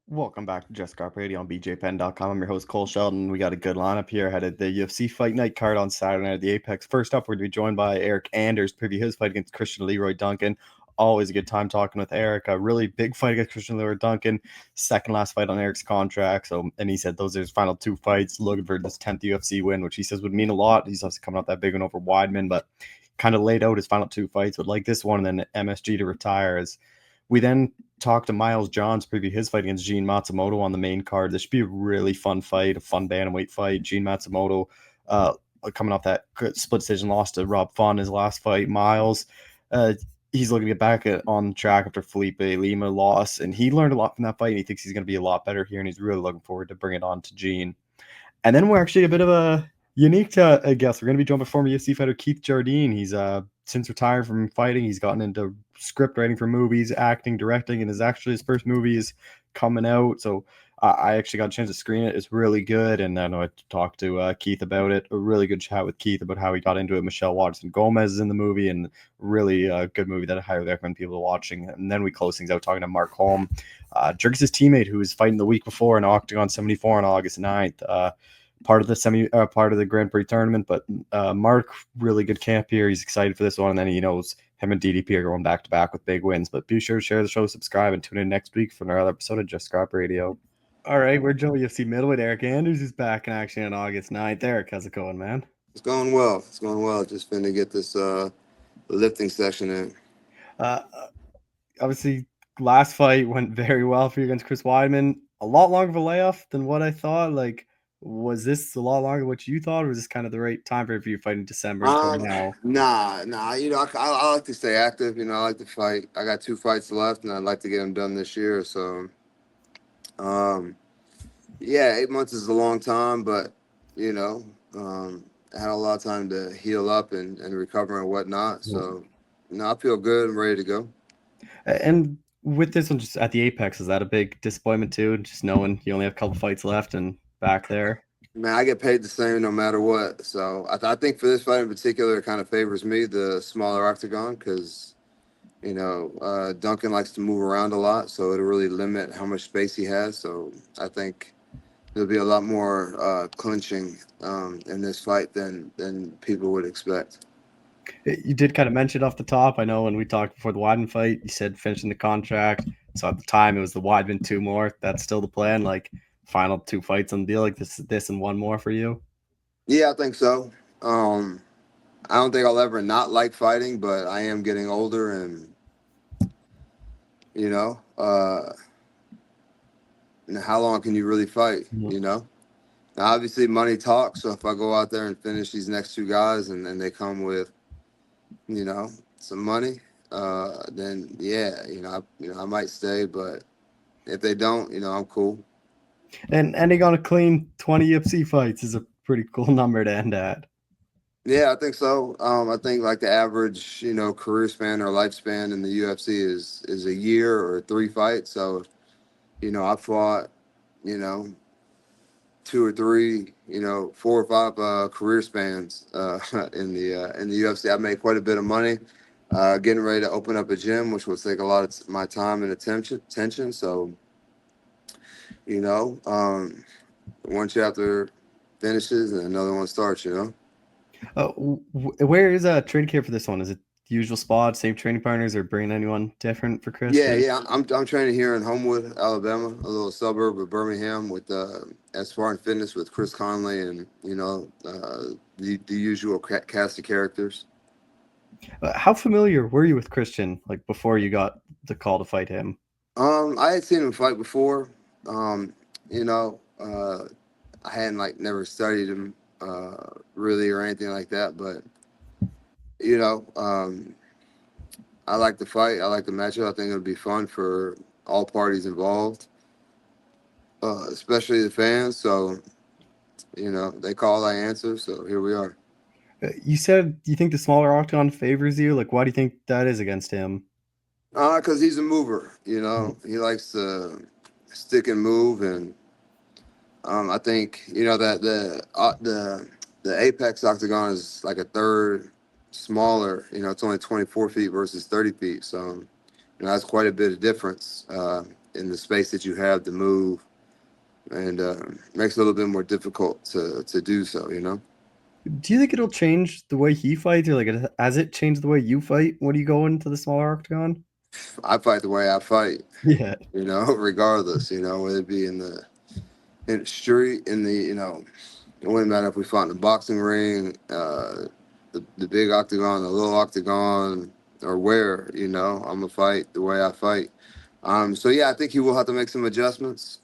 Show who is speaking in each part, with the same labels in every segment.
Speaker 1: Welcome back to Just Got Radio on BJPENN.com. I'm your host, Cole Shelton. We got a good lineup here ahead of the UFC Fight Night card on Saturday night at the Apex. First up, we're going to be joined by Eryk Anders, preview his fight against Christian Leroy Duncan. Always a good time talking with Eryk. A really big fight against Christian Leroy Duncan. Second last fight on Eryk's contract. And he said those are his final two fights, looking for this 10th UFC win, which he says would mean a lot. He's obviously coming out that big one over Weidman, but kind of laid out his final two fights, would like this one and then MSG to retire. As we then talked to Miles Johns, preview his fight against Gene Matsumoto on the main card. This should be a really fun fight, a fun bantamweight fight. Gene Matsumoto coming off that split decision loss to Rob Font his last fight. Miles, he's looking to get back on track after Felipe Lima loss, and he learned a lot from that fight, and he thinks he's going to be a lot better here, and he's really looking forward to bring it on to Gene. And then we're actually a bit of a unique guest. We're going to be joined by former UFC fighter Keith Jardine. He's since retired from fighting. He's gotten into script writing for movies, acting, directing, and his first movie is coming out. So I actually got a chance to screen it. It's really good, and I know I talked to Keith about it. A really good chat with Keith about how he got into it. Michelle Watson Gomez is in the movie, and really good movie that I highly recommend people watching. And then we close things out talking to Mark Hulme, Jerks' teammate, who was fighting the week before in Octagon 74 on August 9th. Part of the Grand Prix tournament, but Mark, really good camp here. He's excited for this one, and then he knows him and DDP are going back to back with big wins. But be sure to share the show, subscribe, and tune in next week for another episode of Just Scrap Radio. All right, we're Joe UFC middleweight. Eryk Anders is back in action on August 9th. Eryk, how's it going, man?
Speaker 2: It's going well. It's going well. Just finna get this lifting session in.
Speaker 1: Obviously, last fight went very well for you against Chris Weidman. A lot longer of a layoff than what I thought. Like, was this a lot longer than what you thought, or was this kind of the right time frame for you fighting December until now?
Speaker 2: Nah. I like to stay active. I like to fight. I got 2 fights left, and I'd like to get them done this year. So, yeah, 8 months is a long time, but I had a lot of time to heal up and recover and whatnot. So, I feel good and ready to go.
Speaker 1: And with this one, just at the Apex, is that a big disappointment too? Just knowing you only have a couple fights left and back there.
Speaker 2: Man, I get paid the same no matter what. So I think for this fight in particular, it kind of favors me, the smaller octagon, because Duncan likes to move around a lot, so it'll really limit how much space he has. So I think there'll be a lot more clinching in this fight than people would expect.
Speaker 1: You did kind of mention off the top. I know when we talked before the Weidman fight, you said finishing the contract. So at the time, it was the Weidman 2 more. That's still the plan. Like final 2 fights on the deal, like this and one more for you.
Speaker 2: Yeah, I think so. I don't think I'll ever not like fighting, but I am getting older, and how long can you really fight? Now, obviously money talks. So if I go out there and finish these next 2 guys, and they come with some money, then yeah, I might stay. But if they don't, I'm cool.
Speaker 1: And ending on a clean 20 UFC fights is a pretty cool number to end at.
Speaker 2: Yeah, I think so. I think like the average, career span or lifespan in the UFC is a year or 3 fights. So, I fought, 2 or 3, 4 or 5 career spans in the UFC. I made quite a bit of money. Getting ready to open up a gym, which will take a lot of my time and attention. So, one chapter finishes and another one starts.
Speaker 1: Where is training camp for this one? Is it the usual spot, same training partners, or bringing anyone different for Chris?
Speaker 2: Yeah. I'm training here in Homewood, Alabama, a little suburb of Birmingham, with as Spartan Fitness with Chris Conley and the usual cast of characters.
Speaker 1: How familiar were you with Christian, like before you got the call to fight him?
Speaker 2: I had seen him fight before. I hadn't never studied him really or anything like that, but I like the fight. I like the matchup. I think it'll be fun for all parties involved, especially the fans. So, they call, I answer. So here we are.
Speaker 1: You said you think the smaller octagon favors you. Like, why do you think that is against him?
Speaker 2: Because he's a mover. He likes to stick and move, and I think that the Apex octagon is like a third smaller. It's only 24 feet versus 30 feet, so that's quite a bit of difference in the space that you have to move, and makes it a little bit more difficult to do so. You know,
Speaker 1: Do you think it'll change the way he fights, or like has it changed the way you fight when you go into the smaller octagon?
Speaker 2: I fight the way I fight.
Speaker 1: Yeah.
Speaker 2: You know, regardless. You know, whether it be in the street, in the it wouldn't matter if we fought in the boxing ring, the big octagon, the little octagon, or where. You know, I'm gonna fight the way I fight. So yeah, I think he will have to make some adjustments.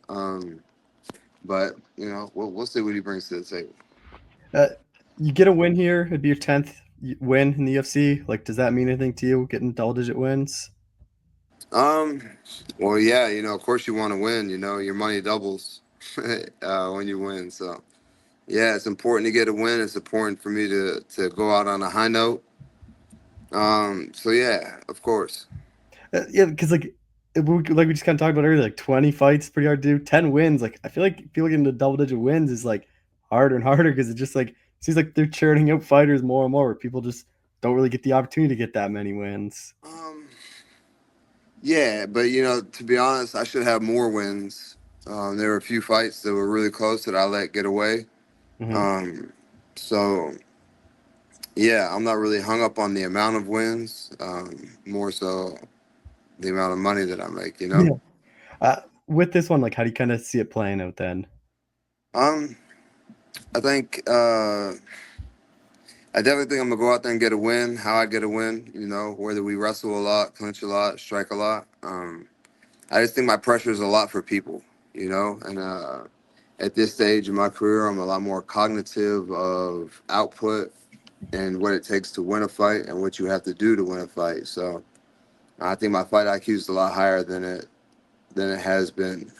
Speaker 2: But we'll see what he brings to the table.
Speaker 1: Uh, you get a win here, it'd be your 10th win in the UFC. Like, does that mean anything to you, getting double-digit wins?
Speaker 2: Um, well, yeah, of course you want to win. Your money doubles when you win. So yeah, it's important to get a win. It's important for me to go out on a high note. So yeah, of course.
Speaker 1: Yeah, because like we just kind of talked about earlier, like 20 fights, pretty hard to do. 10 wins, like I feel like people getting to double-digit wins is like harder and harder because it just like seems like they're churning out fighters more and more. Where people just don't really get the opportunity to get that many wins.
Speaker 2: Um, yeah, but to be honest, I should have more wins. There were a few fights that were really close that I let get away.
Speaker 1: Hmm.
Speaker 2: Um, so yeah, I'm not really hung up on the amount of wins. More so the amount of money that I make.
Speaker 1: Yeah. With this one, like, how do you kind of see it playing out then?
Speaker 2: Um, I think I definitely think I'm gonna go out there and get a win. How I get a win, whether we wrestle a lot, clinch a lot, strike a lot. I just think my pressure is a lot for people, and at this stage in my career, I'm a lot more cognitive of output and what it takes to win a fight and what you have to do to win a fight. So I think my fight IQ is a lot higher than it has been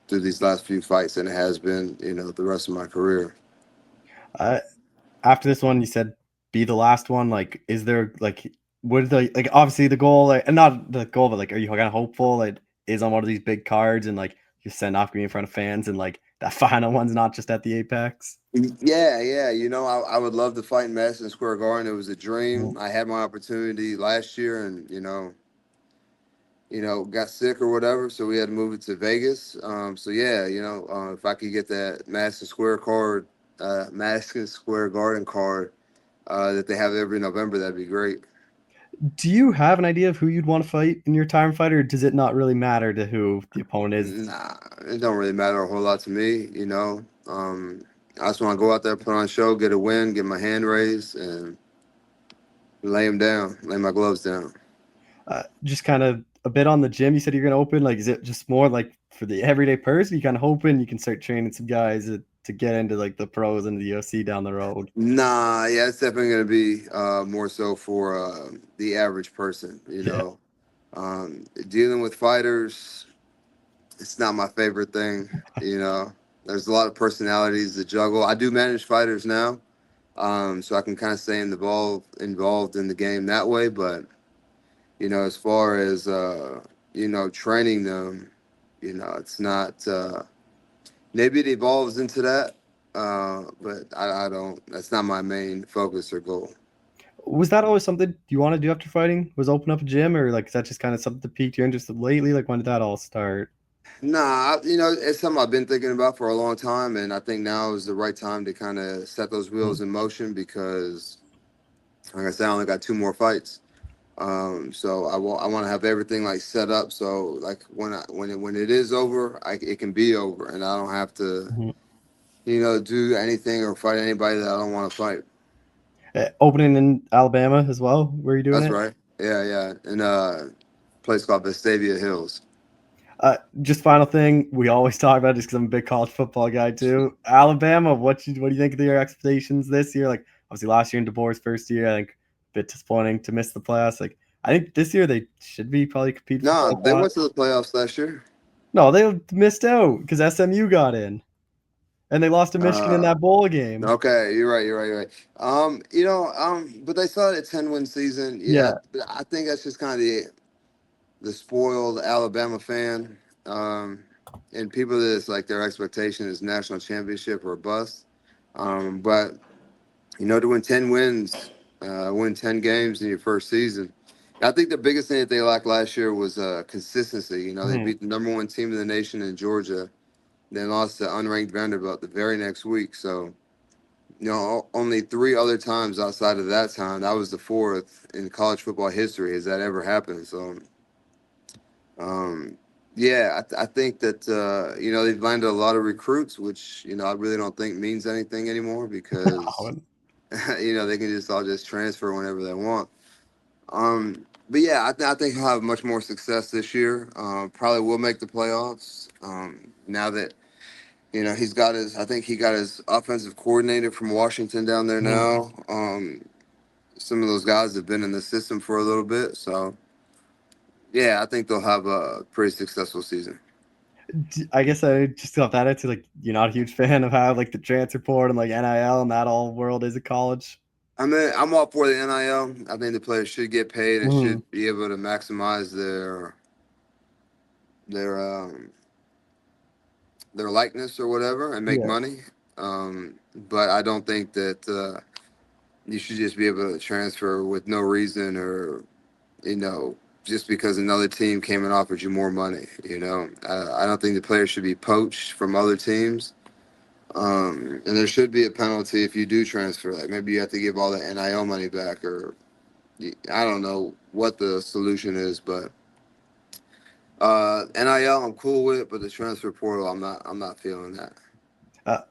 Speaker 2: through these last few fights, than it has been, the rest of my career.
Speaker 1: Uh, After this one, you said be the last one. Like, is there like would the like obviously the goal, like, and not the goal, but like, are you kind of hopeful it is on one of these big cards and like you send off me in front of fans and like that final one's not just at the Apex?
Speaker 2: Yeah, yeah. I would love to fight in Madison Square Garden. It was a
Speaker 1: Mhm.
Speaker 2: dream. I had my opportunity last year, and got sick or whatever, so we had to move it to Vegas. So yeah, if I could get that Madison Square Garden card that they have every November, that'd be great.
Speaker 1: Do you have an idea of who you'd want to fight in your time fight, or does it not really matter to who the opponent is?
Speaker 2: Nah, it don't really matter a whole lot to me. I just want to go out there, put on a show, get a win, get my hand raised, and lay him down, lay my gloves down.
Speaker 1: Just kind of a bit on the gym. You said you're going to open. Like, is it just more like for the everyday person? You kind of hoping you can start training some guys to get into like the pros and the UFC down the road.
Speaker 2: Nah, yeah, it's definitely going to be more so for the average person.
Speaker 1: Yeah.
Speaker 2: Dealing with fighters, it's not my favorite thing. There's a lot of personalities to juggle. I do manage fighters now, so I can kind of stay involved in the game that way. But as far as training them, it's not. Maybe it evolves into that, but I don't. That's not my main focus or goal.
Speaker 1: Was that always something you want to do after fighting? Was open up a gym, or like is that just kind of something that piqued your interest lately? Like, when did that all start?
Speaker 2: Nah, it's something I've been thinking about for a long time, and I think now is the right time to kind of set those
Speaker 1: Mhm.
Speaker 2: wheels in motion because, like I said, I only got two more fights. So I want to have everything like set up so like when it is over, it can be over, and I don't have to
Speaker 1: Mhm.
Speaker 2: do anything or fight anybody that I don't want to fight.
Speaker 1: Opening in Alabama as well. Where are you doing
Speaker 2: That's
Speaker 1: it?
Speaker 2: right. Yeah, yeah. In a place called Vestavia Hills.
Speaker 1: Just final thing we always talk about, just because I'm a big college football guy too. Alabama, what do you think of their expectations this year? Like, obviously last year in DeBoer's first year, I think a bit disappointing to miss the playoffs. Like, I think this year they should be probably compete for
Speaker 2: No,
Speaker 1: bowl
Speaker 2: they
Speaker 1: spot.
Speaker 2: went to the playoffs last year.
Speaker 1: No, they missed out because SMU got in and they lost to Michigan in
Speaker 2: Uh,
Speaker 1: that bowl game.
Speaker 2: okay, you're right. You're right. You're right. But they started a 10-win season. Yeah,
Speaker 1: Yeah,
Speaker 2: I think that's just kind of the spoiled Alabama fan, and people that's like their expectation is national championship or bust. But to win 10 wins, win 10 games in your first season, I think the biggest thing that they lacked last year was consistency. You know, they
Speaker 1: Mhm.
Speaker 2: beat the number one team in the nation in Georgia, then lost to unranked Vanderbilt the very next week. So, you know, only three other times outside of that time, that was the fourth in college football history, has that ever happened. So, um, yeah, I think that, you know, they've landed a lot of recruits, which, you know, I really don't think means anything anymore because, you know, they can just all just transfer whenever they want. But yeah, I think he'll have much more success this year. Probably will make the playoffs. Now that you know he's got his, I think he got his offensive coordinator from Washington down there
Speaker 1: Mhm.
Speaker 2: now. Some of those guys have been in the system for a little bit, so yeah, I think they'll have a pretty successful season.
Speaker 1: I guess I just got that into like you're not a huge fan of how like the transfer portal and like NIL and that all world is at college.
Speaker 2: I mean, I'm all for the NIL. I think the players should get paid and
Speaker 1: Mhm.
Speaker 2: should be able to maximize their their likeness or whatever and make
Speaker 1: Yeah.
Speaker 2: money. But I don't think that you should just be able to transfer with no reason or, you know, just because another team came and offered you more money. You know, I don't think the players should be poached from other teams. And there should be a penalty if you do transfer. Like maybe you have to give all the NIL money back, or I don't know what the solution is, but NIL I'm cool with, but the transfer portal I'm not feeling that.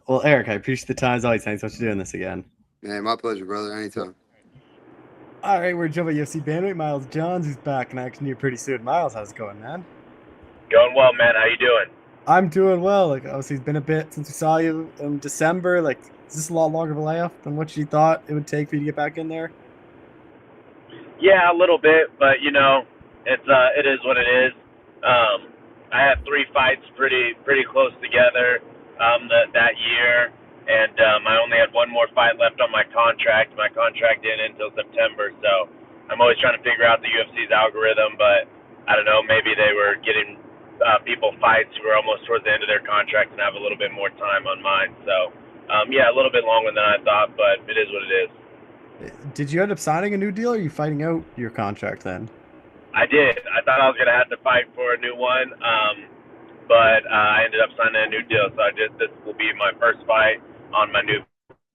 Speaker 1: Well, Eryk, I appreciate the time as always. Thanks so much for doing this again.
Speaker 2: Hey, my pleasure, brother. Anytime.
Speaker 1: All right, we're jumping UFC bandweight. Miles Johns, who's back in action here pretty soon. Miles, how's it going, man?
Speaker 3: Going well, man. How you doing?
Speaker 1: I'm doing well. Like, obviously, it's been a bit since we saw you in December. Like, is this a lot longer of a layoff than what you thought it would take for you to get back in there?
Speaker 3: Yeah, a little bit, but it is what it is. I had three fights pretty close together that year, and I only had one more fight left on my contract. My contract didn't until September, so I'm always trying to figure out the UFC's algorithm. But I don't know, maybe they were getting people fights who are almost towards the end of their contract and have a little bit more time on mine. So yeah, a little bit longer than I thought, but it is what it is.
Speaker 1: Did you end up signing a new deal, or are you fighting out your contract then?
Speaker 3: I did. I thought I was gonna have to fight for a new one, but I ended up signing a new deal. So this will be my first fight on my new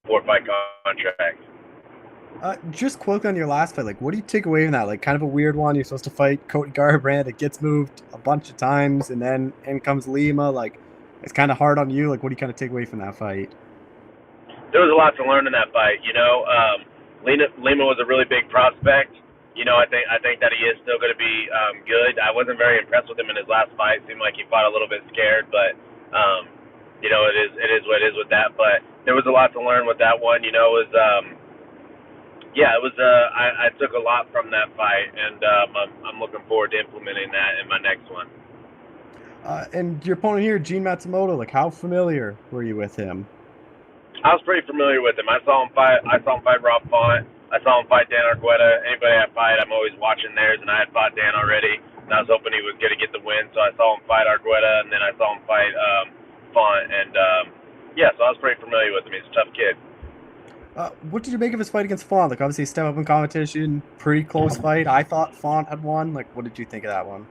Speaker 3: 4 fight contract.
Speaker 1: Just quickly on your last fight, like, what do you take away from that? Like, kind of a weird one. You're supposed to fight Cody Garbrandt. It gets moved a bunch of times, and then in comes Lima. Like, it's kind of hard on you. Like, what do you kind of take away from that fight?
Speaker 3: There was a lot to learn in that fight. Lima was a really big prospect. I think that he is still going to be good. I wasn't very impressed with him in his last fight. Seemed like he fought a little bit scared, but it is what it is with that. But there was a lot to learn with that one. It was yeah, it was. I took a lot from that fight, and I'm looking forward to implementing that in my next one.
Speaker 1: And your opponent here, Gene Matsumoto, like, how familiar were you with him?
Speaker 3: I was pretty familiar with him. I saw him fight. I saw him fight Rob Font. I saw him fight Dan Argueta. Anybody I fight, I'm always watching theirs, and I had fought Dan already, and I was hoping he was going to get the win. So I saw him fight Argueta, and then I saw him fight Font, and yeah, so I was pretty familiar with him. He's a tough kid.
Speaker 1: What did you make of his fight against Font? Like, obviously, a step up in competition, pretty close fight. I thought Font had won. Like, what did you think of that one?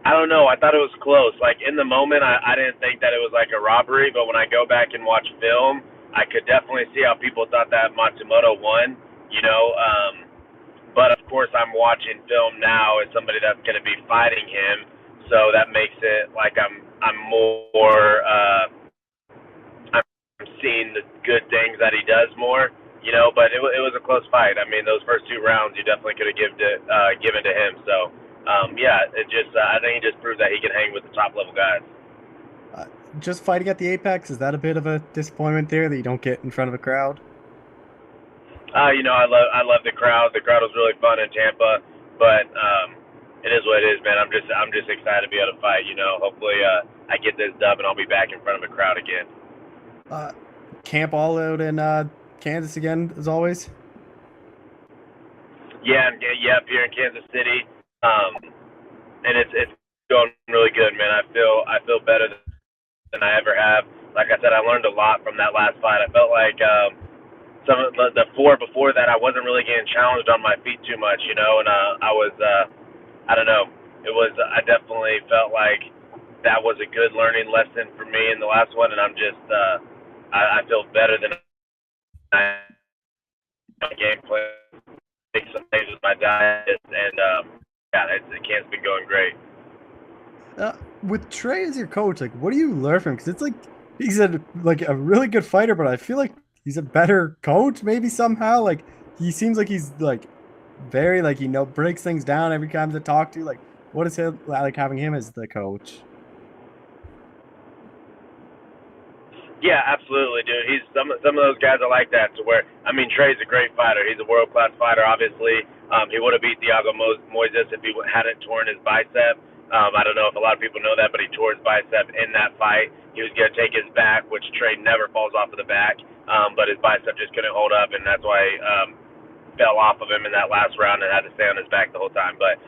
Speaker 3: I don't know. I thought it was close. Like in the moment, I didn't think that it was like a robbery, but when I go back and watch film, I could definitely see how people thought that Matsumoto won. You know, but of course, I'm watching film now as somebody that's going to be fighting him, so that makes it like I'm more I'm seeing the good things that he does more. But it was a close fight. I mean, those first 2 rounds, you definitely could have given to him. So yeah, I think he just proved that he can hang with the top level guys.
Speaker 1: Uh, just fighting at the Apex, is that a bit of a disappointment there that you don't get in front of a crowd?
Speaker 3: I love the crowd. The crowd was really fun in Tampa, but it is what it is, man. I'm just excited to be able to fight. Hopefully I get this dub and I'll be back in front of a crowd again.
Speaker 1: Uh, Camp all out in Kansas again, as always.
Speaker 3: Yeah, yeah, up here in Kansas City, and it's going really good, man. I feel better than I ever have. Like I said, I learned a lot from that last fight. I felt like some of the four before that, I wasn't really getting challenged on my feet too much, and I was, I don't know, it was, I definitely felt like that was a good learning lesson for me in the last one, and I'm just, I feel better than I game plan, make some things with my diet, and yeah, the camp's been going great.
Speaker 1: With Trey as your coach, like, what do you learn from him? Because it's like he's a really good fighter, but I feel like he's a better coach, maybe somehow. Like, he seems like he's like very like breaks things down every time to talk to. Like, what is it like having him as the coach?
Speaker 3: Yeah, absolutely, dude. He's some of those guys are like that. To where, I mean, Trey's a great fighter. He's a world class fighter. Obviously, he would have beat Thiago Moises if he hadn't torn his bicep. I don't know if a lot of people know that, but he tore his bicep in that fight. He was gonna take his back, which Trey never falls off of the back, but his bicep just couldn't hold up, and that's why fell off of him in that last round and had to stay on his back the whole time. But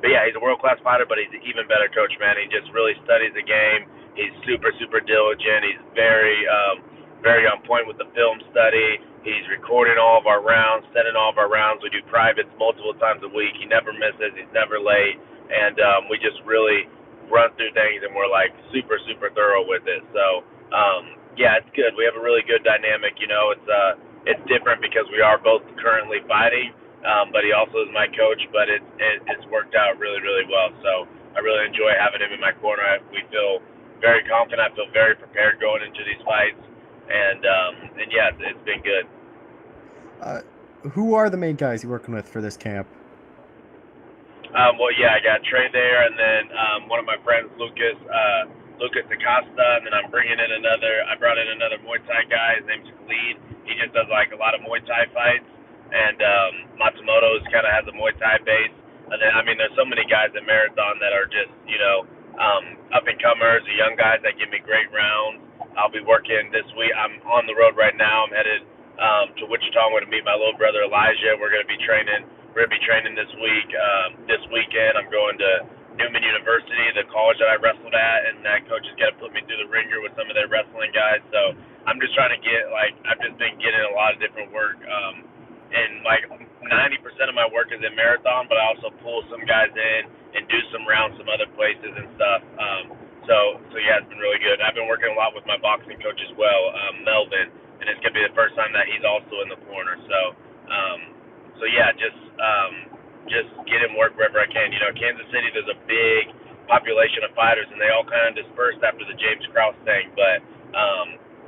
Speaker 3: yeah, he's a world class fighter, but he's an even better coach, man. He just really studies the game. He's super diligent. He's very on point with the film study. He's recording all of our rounds, sending all of our rounds. We do privates multiple times a week. He never misses. He's never late, and we just really run through things, and we're like super thorough with it. So yeah, it's good. We have a really good dynamic. It's different because we are both currently fighting, but he also is my coach. But it's worked out really well. So I really enjoy having him in my corner. We feel very confident. I feel very prepared going into these fights, and yeah, it's been good.
Speaker 1: Who are the main guys you're working with for this camp?
Speaker 3: Well, yeah, I got Trey there, and then one of my friends, Lucas Acosta, and then I brought in another Muay Thai guy. His name's Khalid. He just does like a lot of Muay Thai fights, and Matsumoto kind of has a Muay Thai base. And then, I mean, there's so many guys at Marathon that are just, up and comers, the young guys that give me great rounds. I'll be working this week. I'm on the road right now. I'm headed to Wichita. I'm going to meet my little brother Elijah. We're going to be training. We're going to be training this week. This weekend, I'm going to Newman University, the college that I wrestled at, and that coach is going to put me through the ringer with some of their wrestling guys. So I'm just trying to get I've just been getting a lot of different work. And like 90% of my work is in Marathon, but I also pull some guys in and do some rounds some other places and stuff. So yeah, it's been really good. I've been working a lot with my boxing coach as well, Melvin, and it's gonna be the first time that he's also in the corner. So yeah, just get him work wherever I can. Kansas City, there's a big population of fighters, and they all kind of dispersed after the James Krause thing, but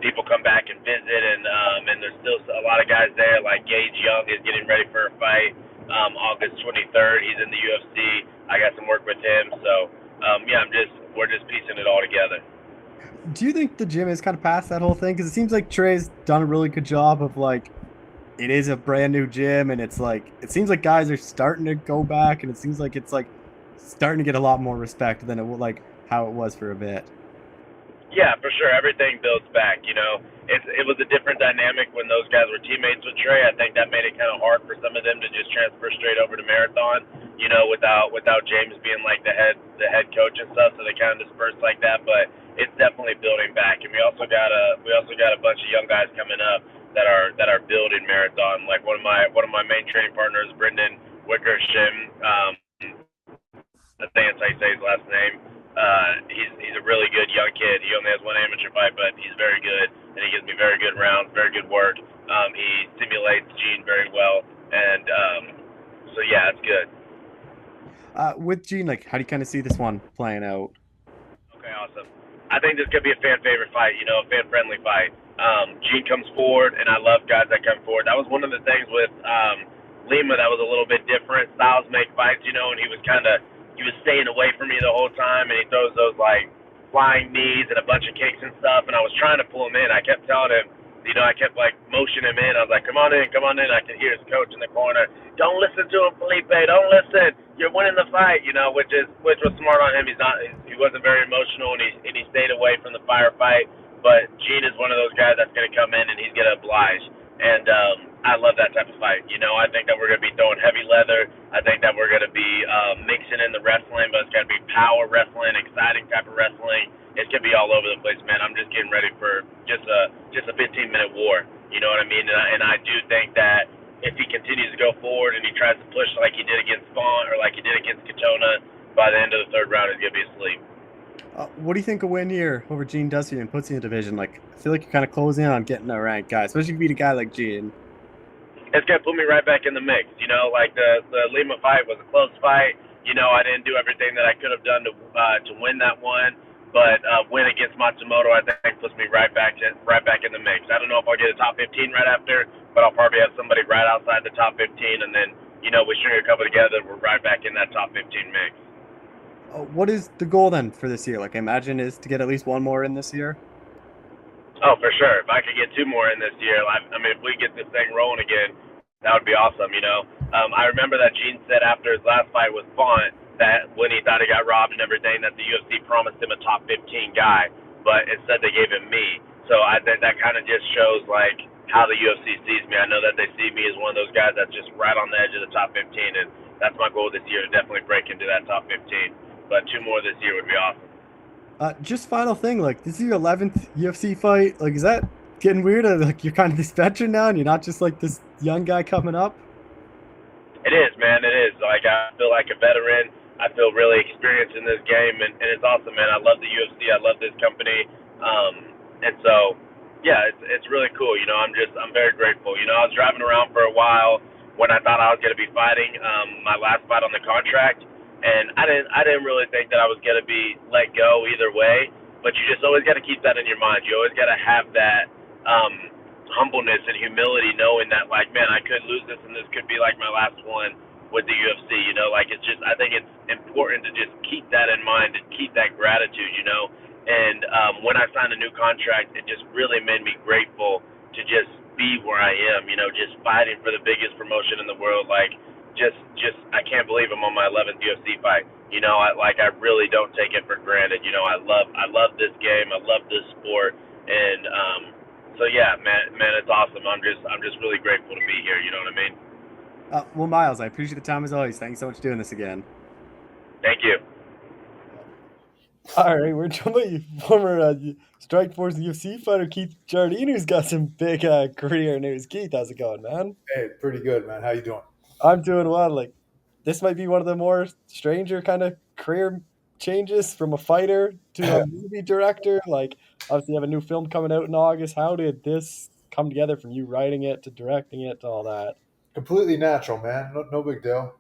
Speaker 3: people come back and visit, and there's still a lot of guys there. Like Gage Young is getting ready for a fight August 23rd. He's in the UFC. I got some work with him. So yeah, we're just piecing it all together.
Speaker 1: Do you think the gym is kind of past that whole thing? Because it seems like Trey's done a really good job of it is a brand new gym, and it's it seems like guys are starting to go back, and it seems like it's starting to get a lot more respect than it how it was for a bit.
Speaker 3: Yeah, for sure. Everything builds back. It was a different dynamic when those guys were teammates with Trey. I think that made it kind of hard for some of them to just transfer straight over to Marathon. Without James being like the head coach and stuff. So they kind of dispersed like that. But it's definitely building back. And we also got a bunch of young guys coming up that are building Marathon. Like one of my main training partners, Brendan Wickersham. I think that's how you say his last name. He's a really good young kid. He only has one amateur fight, but he's very good, and he gives me very good rounds, very good work. He simulates Gene very well, and so yeah, it's good.
Speaker 1: With Gene, how do you kind of see this one playing out?
Speaker 3: Okay, awesome. I think this could be a fan favorite fight, a fan friendly fight. Gene comes forward, and I love guys that come forward. That was one of the things with Lima that was a little bit different. Styles make fights, and he was staying away from me the whole time, and he throws those flying knees and a bunch of kicks and stuff, and I was trying to pull him in. I kept telling him, I kept motioning him in. I was like, come on in. I could hear his coach in the corner. Don't listen to him, Felipe. Don't listen. You're winning the fight, which was smart on him. He wasn't very emotional, and he stayed away from the firefight. But Gene is one of those guys that's going to come in and he's going to oblige. And I love that type of fight. You know, I think that we're going to be throwing heavy leather. I think that we're going to be mixing in the wrestling, but it's going to be power wrestling, exciting type of wrestling. It's going to be all over the place, man. I'm just getting ready for just a 15-minute war. You know what I mean? And I do think that if he continues to go forward and he tries to push like he did against Font or like he did against Katona, by the end of the third round, he's going to be asleep.
Speaker 1: What do you think a win here over Gene does for you and puts you in a division? Like, I feel like you're kind of closing in on getting a ranked guy, especially if you beat a guy like Gene.
Speaker 3: It's gonna put me right back in the mix. You know, like the Lima fight was a close fight. You know, I didn't do everything that I could have done to win that one, but win against Matsumoto, I think, puts me right back in the mix. I don't know if I'll get a top 15 right after, but I'll probably have somebody right outside the top 15, and then you know we string a couple together, we're right back in that top 15 mix.
Speaker 1: What is the goal then for this year? Like, I imagine is to get at least one more in this year.
Speaker 3: Oh, for sure. If I could get two more in this year, I mean, if we get this thing rolling again, that would be awesome. You know, I remember that Gene said after his last fight with Font that when he thought he got robbed and everything, that the UFC promised him a top 15 guy, but instead they gave him me. So I think that kind of just shows like how the UFC sees me. I know that they see me as one of those guys that's just right on the edge of the top 15, and that's my goal this year to definitely break into that top 15. But two more this year would be awesome.
Speaker 1: Just final thing, like this is your 11th UFC fight. Like, is that getting weird? Like, you're kind of this veteran now, and you're not just like this young guy coming up.
Speaker 3: It is, man. It is. Like I feel like a veteran. I feel really experienced in this game, and it's awesome, man. I love the UFC. I love this company, and so yeah, it's really cool. You know, I'm very grateful. You know, I was driving around for a while when I thought I was going to be fighting my last fight on the contract, and I didn't really think that I was going to be let go either way. But you just always got to keep that in your mind. You always got to have that humbleness and humility, knowing that like, man, I could lose this, and this could be like my last one with the UFC. You know, like it's just I think it's important to just keep that in mind and keep that gratitude. You know, and when I signed a new contract, it just really made me grateful to just be where I am. You know, just fighting for the biggest promotion in the world. Like, just I can't believe I'm on my 11th UFC fight. You know, I really don't take it for granted. You know, I love this game. I love this sport, and so yeah, man, it's awesome. I'm just really grateful to be here. You know what I mean?
Speaker 1: Well, Miles, I appreciate the time as always. Thanks so much for doing this again.
Speaker 3: Thank you.
Speaker 1: All right, we're joined by former Strikeforce UFC fighter Keith Jardine, who's got some big career news. Keith, how's it going, man?
Speaker 4: Hey, pretty good, man. How you doing?
Speaker 1: I'm doing well. Like, this might be one of the more stranger kind of career changes from a fighter to a movie director. Like, obviously, you have a new film coming out in August. How did this come together from you writing it to directing it to all that?
Speaker 4: Completely natural, man. No big deal.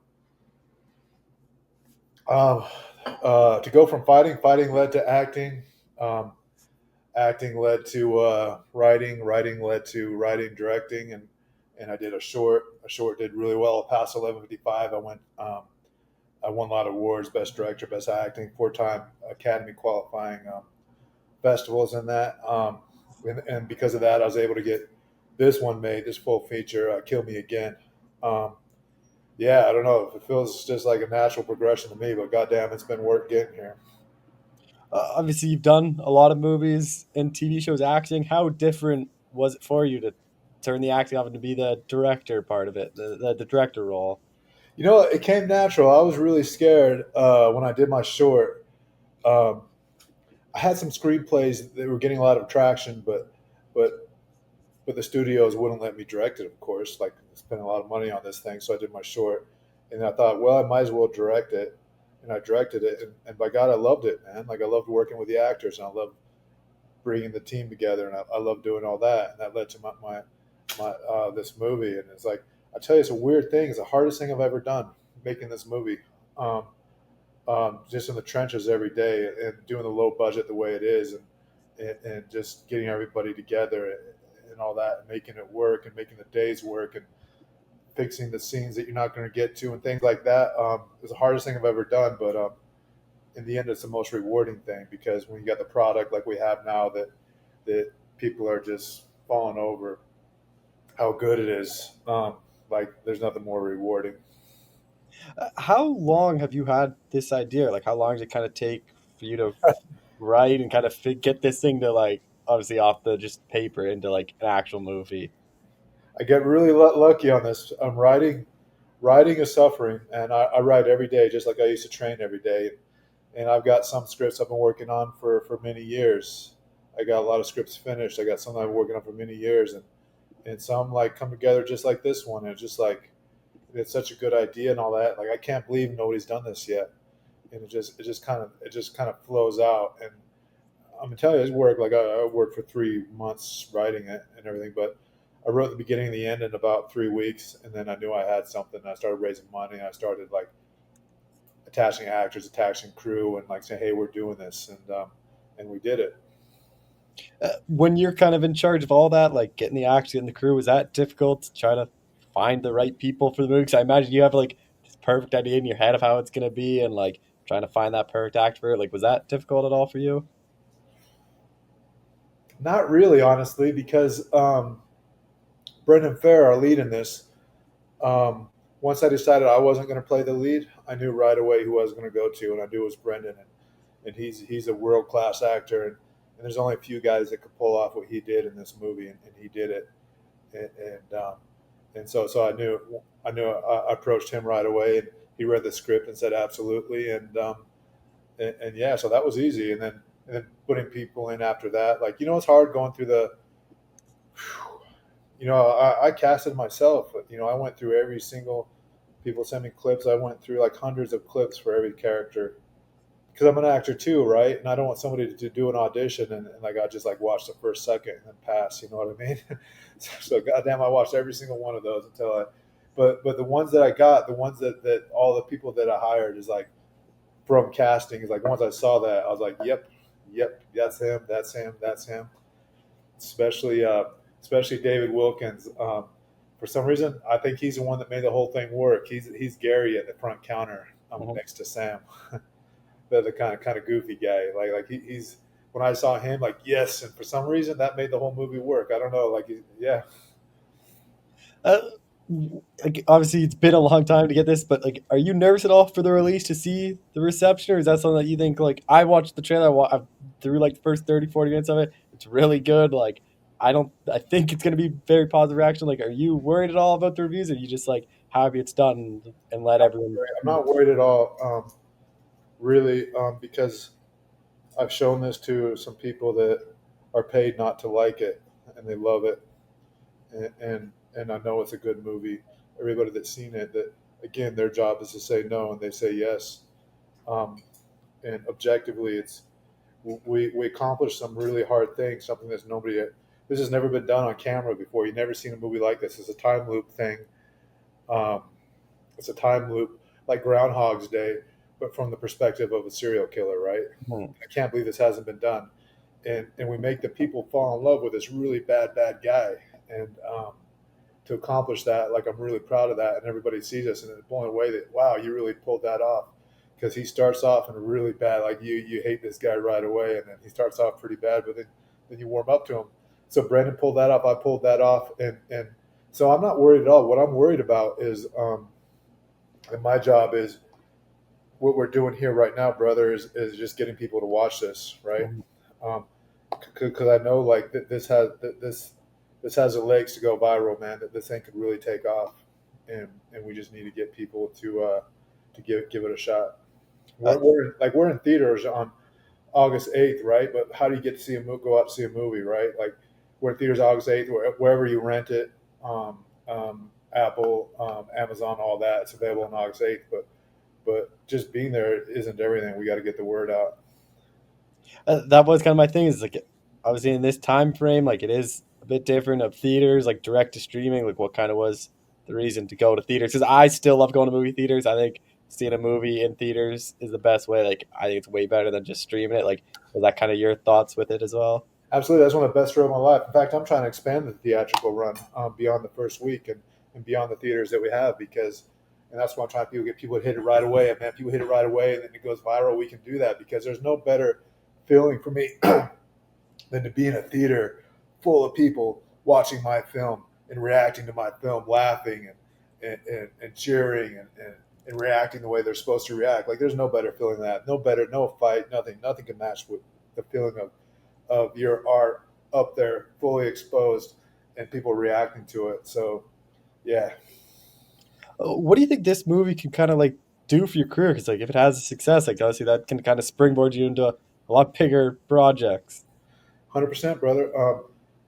Speaker 4: To go from fighting led to acting. Acting led to writing led to writing, directing, and I did a short. A short did really well. Past 11:55, I went. I won a lot of awards: best director, best acting, 4-time Academy qualifying festivals, in that. And because of that, I was able to get this one made, this full feature, Kill Me Again. Yeah, I don't know if it feels just like a natural progression to me, but goddamn, it's been work getting here.
Speaker 1: Obviously, you've done a lot of movies and TV shows acting. How different was it for you to turn the acting off and to be the director part of it, the director role?
Speaker 4: You know, it came natural. I was really scared when I did my short. Um, I had some screenplays that were getting a lot of traction, but the studios wouldn't let me direct it. Of course, like spend a lot of money on this thing, so I did my short, and I thought, well, I might as well direct it, and I directed it, and by God, I loved it, man. Like I loved working with the actors, and I loved bringing the team together, and I loved doing all that, and that led to my this movie, and it's like I tell you, it's a weird thing. It's the hardest thing I've ever done, making this movie. Um, just in the trenches every day and doing the low budget the way it is, and just getting everybody together and all that, and making it work and making the days work and fixing the scenes that you're not going to get to and things like that. It's the hardest thing I've ever done, but in the end, it's the most rewarding thing, because when you got the product like we have now, that people are just falling over how good it is. Like there's nothing more rewarding.
Speaker 1: How long have you had this idea? Like, how long does it kind of take for you to write and kind of get this thing to, like, obviously off the just paper into like an actual movie?
Speaker 4: I get really lucky on this. I'm writing is suffering, and I write every day just like I used to train every day. And I've got some scripts I've been working on for many years. I got a lot of scripts finished. I got some I've been working on for many years, and some like come together just like this one. And it's just like it's such a good idea and all that. Like I can't believe nobody's done this yet, and it just kind of flows out. And I'm gonna tell you, it's work. Like I worked for 3 months writing it and everything, but I wrote the beginning and the end in about 3 weeks, and then I knew I had something. And I started raising money. I started like attaching actors, attaching crew, and like saying, "Hey, we're doing this," and we did it.
Speaker 1: When you're kind of in charge of all that, like getting the actors, getting the crew, was that difficult to try to find the right people for the movie? Because I imagine you have like this perfect idea in your head of how it's gonna be, and like trying to find that perfect actor for it. Like, was that difficult at all for you?
Speaker 4: Not really, honestly, because Brendan Fair, our lead in this, once I decided I wasn't going to play the lead, I knew right away who I was going to go to, and I knew it was Brendan, and he's a world class actor, and there's only a few guys that could pull off what he did in this movie, and he did it, and so I approached him right away, and he read the script and said absolutely, and yeah, so that was easy, and then putting people in after that, like it's hard going through the. I casted myself. I went through every single. People sent me clips. I went through like hundreds of clips for every character because I'm an actor too, right? And I don't want somebody to do an audition and like I just like watch the first second and then pass. You know what I mean? So goddamn, I watched every single one of those until I. But the ones that I got, the ones that all the people that I hired is like from casting is like once I saw that I was like, yep, that's him, that's him. Especially David Wilkins. For some reason, I think he's the one that made the whole thing work. He's Gary at the front counter next to Sam, the kind of goofy guy. Like he's when I saw him, like yes, and for some reason that made the whole movie work. I don't know, like yeah.
Speaker 1: Uh, like obviously it's been a long time to get this, but like, are you nervous at all for the release to see the reception, or is that something that you think like I watched the trailer, through like the first 30, 40 minutes of it, it's really good. Like I think it's going to be very positive reaction. Like, are you worried at all about the reviews, or are you just like happy it's done and let everyone?
Speaker 4: I'm not worried at all, really, because I've shown this to some people that are paid not to like it, and they love it, and I know it's a good movie. Everybody that's seen it, that again, their job is to say no, and they say yes. Um, and objectively, it's we accomplished some really hard things, something that's nobody. This has never been done on camera before. You've never seen a movie like this. It's a time loop thing. Um, it's a time loop like Groundhog's Day, but from the perspective of a serial killer, right?
Speaker 1: Hmm.
Speaker 4: I can't believe this hasn't been done. And we make the people fall in love with this really bad guy. And to accomplish that, like I'm really proud of that. And everybody sees us and it's blown away that, wow, you really pulled that off. Because he starts off in a really bad, like you hate this guy right away. And then he starts off pretty bad, but then you warm up to him. So Brandon pulled that off. I pulled that off. And so I'm not worried at all. What I'm worried about is, and my job is what we're doing here right now, brother, is just getting people to watch this, right? Because I know like this has the legs to go viral, man. That this thing could really take off, and we just need to get people to give it a shot. We're in theaters on August 8th, right? But how do you get to see go out to see a movie, right? Like we're in theaters August 8th, wherever you rent it, Apple, Amazon, all that. It's available on August 8th, but just being there isn't everything. We got to get the word out.
Speaker 1: That was kind of my thing. Is like obviously in this time frame, like it is a bit different of theaters, like direct to streaming. Like what kind of was the reason to go to theaters? Because I still love going to movie theaters. I think seeing a movie in theaters is the best way. Like I think it's way better than just streaming it. Like was that kind of your thoughts with it as well?
Speaker 4: Absolutely, that's one of the best thrills of my life. In fact, I'm trying to expand the theatrical run beyond the first week and beyond the theaters that we have and that's why I'm trying to get people to hit it right away. And man, people hit it right away and then it goes viral. We can do that because there's no better feeling for me than to be in a theater full of people watching my film and reacting to my film, laughing and cheering and reacting the way they're supposed to react. Like there's no better feeling than that. No fight, nothing can match with the feeling of your art up there fully exposed and people reacting to it. So yeah.
Speaker 5: What do you think this movie can kind of like do for your career? Because like if it has a success, like obviously that can kind of springboard you into a lot bigger projects.
Speaker 4: 100%, brother.